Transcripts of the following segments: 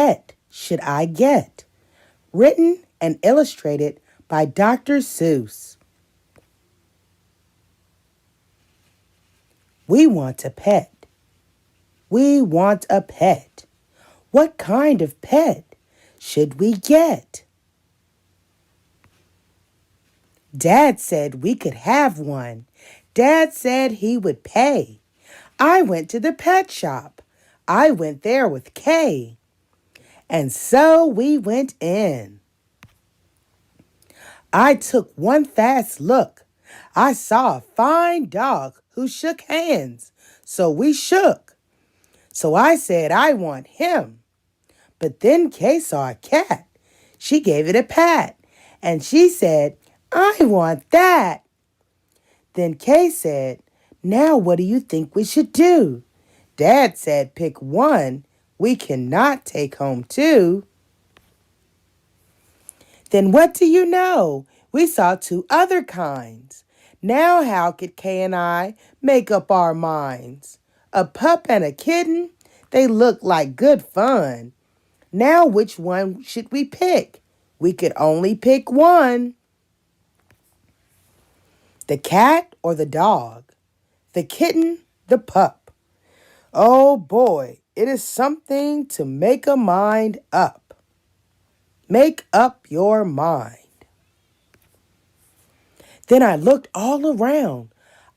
pet should I get? Written and illustrated by Dr. Seuss. We want a pet. We want a pet. What kind of pet should we get? Dad said we could have one. Dad said he would pay. I went to the pet shop. I went there with Kay. And so we went in. I took one fast look. I saw a fine dog who shook hands. So we shook. So I said I want him. But then Kay saw a cat. She gave it a pat. And she said, I want that. Then Kay said, now what do you think we should do? Dad said pick one. We cannot take home two. Then what do you know? We saw two other kinds. Now how could Kay and I make up our minds? A pup and a kitten? They look like good fun. Now which one should we pick? We could only pick one. The cat or the dog? The kitten, the pup? Oh boy, it is something to make a mind up. Make up your mind. Then I looked all around.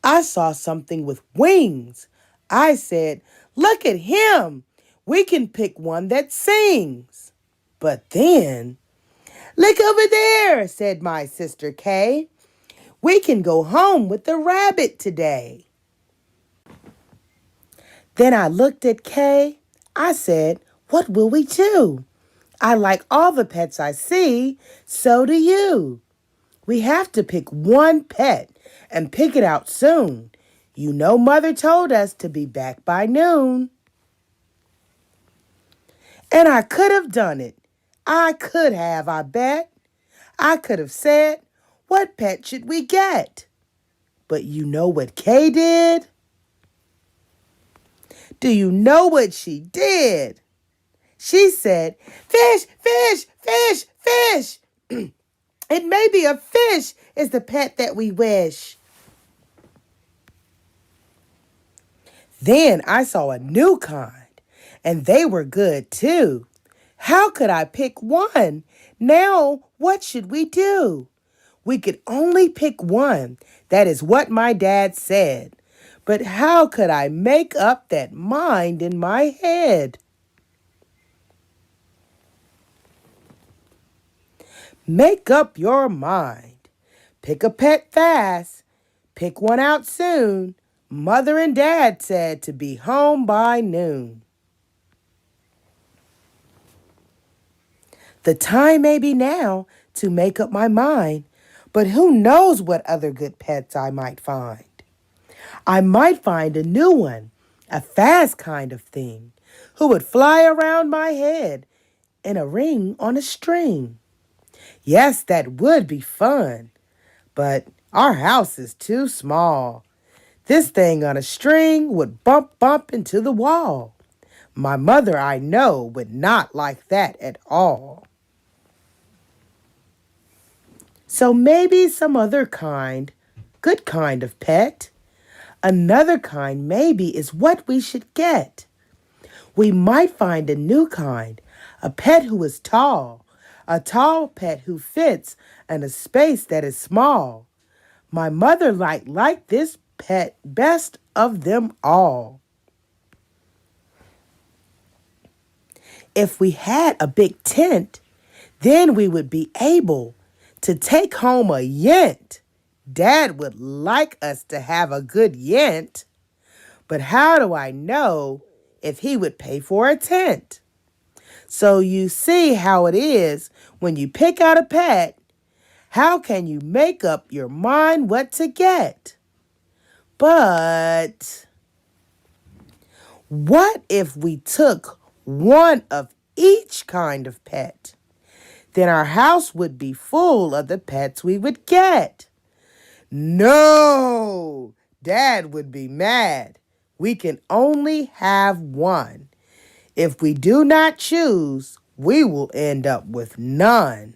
I saw something with wings. I said, look at him. We can pick one that sings. But then, look over there, said my sister Kay. We can go home with the rabbit today. Then I looked at Kay. I said, what will we do? I like all the pets I see, so do you. We have to pick one pet and pick it out soon. You know Mother told us to be back by noon. And I could have done it. I could have, I bet. I could have said, what pet should we get? But you know what Kay did? Do you know what she did? She said, fish, fish, fish, fish. It may be a fish is the pet that we wish. Then I saw a new kind, and they were good too. How could I pick one? Now what should we do? We could only pick one. That is what my dad said. But how could I make up that mind in my head? Make up your mind. Pick a pet fast. Pick one out soon. Mother and Dad said to be home by noon. The time may be now to make up my mind, but who knows what other good pets I might find. I might find a new one, a fast kind of thing, who would fly around my head in a ring on a string. Yes, that would be fun, but our house is too small. This thing on a string would bump into the wall. My mother, I know, would not like that at all. So maybe some other kind, good kind of pet. Another kind maybe is what we should get. We might find a new kind, a pet who is tall, a tall pet who fits in a space that is small. My mother liked this pet best of them all. If we had a big tent, then we would be able to take home a yent. Dad would like us to have a good yent, but how do I know if he would pay for a tent? So you see how it is when you pick out a pet. How can you make up your mind what to get? But what if we took one of each kind of pet? Then our house would be full of the pets we would get. No, Dad would be mad. We can only have one. If we do not choose, we will end up with none.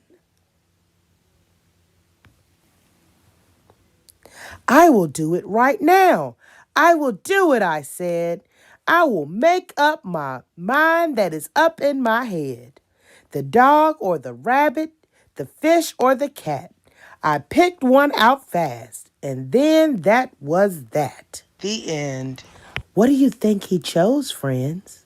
I will do it right now. I will do it, I said. I will make up my mind that is up in my head. The dog or the rabbit, the fish or the cat. I picked one out fast, and then that was that. The end. What do you think he chose, friends?